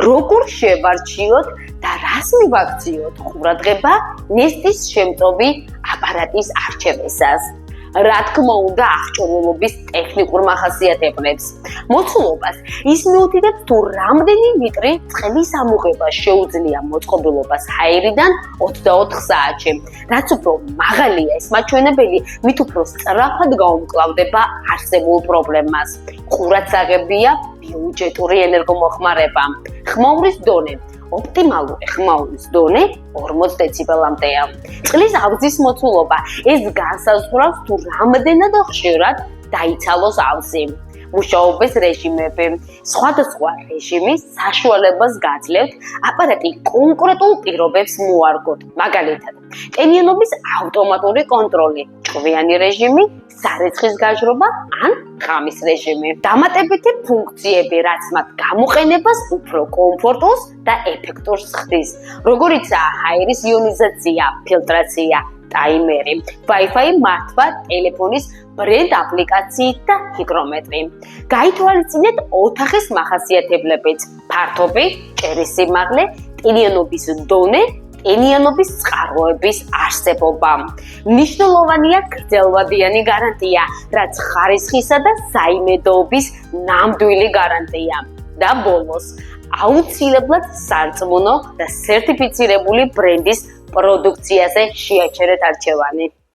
როგორ შევარჩიოთ და რას მივაქციოთ ყურადღება ნესტის შემწობი აპარატის არჩევისას. რა თქმა უნდა, აღჭურვილობის ტექნიკურ მახასიათებლებს. მოცულობას ის მიუთითებს თუ რამდენი ლიტრი წყლის ამოღება შეუძლია მოწყობილობას ჰაერიდან 24 საათში. რაც უფრო მაღალია ეს მაჩვენებელი, მით უფრო სწრაფად გაუმკლავდება არსებულ პრობლემას. ყურადსაღებია ბიუჯეტური ენერგომოხმარება. ხმაურის დონე. ოპტიმალური ხმაურის დონე 40 დეციბელამდეა. წყლის ავზის მოცულობა ეს განსაზღვრავს თუ რამდენად ხშირად დაიცალოს ავზი. მუშაობის რეჟიმები. სხვადასხვა რეჟიმის საშუალებას გაძლევთ აპარატი კონკრეტულ პირობებს მოარგოთ. მაგალითად, ტენიანობის ავტომატური კონტროლი, ჭკვიანი რეჟიმი, სარეცხის გაჟრობა ან ღამის რეჟიმი. დამატებითი ფუნქციები, რაც მათ გამოყენებას უფრო კომფორტულს და ეფექტურს ხდის, როგორიცაა ჰაერის იონიზაცია, ფილტრაცია, ტაიმერი, Wi-Fi მართვა, ტელეფონის ბრენდ აპლიკაციით და ჰიგრომეტრი. გაითვალისწინეთ ოთახის მახასიათებლებიც, ფართობი, ჭერის სიმაღლე, ტენიანობის დონე, ტენიანობის წყაროების არსებობა. მნიშვნელოვანია გრძელვადიანი გარანტია, რაც ხარისხისა და საიმედოობის ნამდვილი გარანტია. და ბოლოს, აუცილებლად სარწმუნო და სერტიფიცირებული ბრენდის პროდუქციაზე შეაჩერეთ არჩევანი.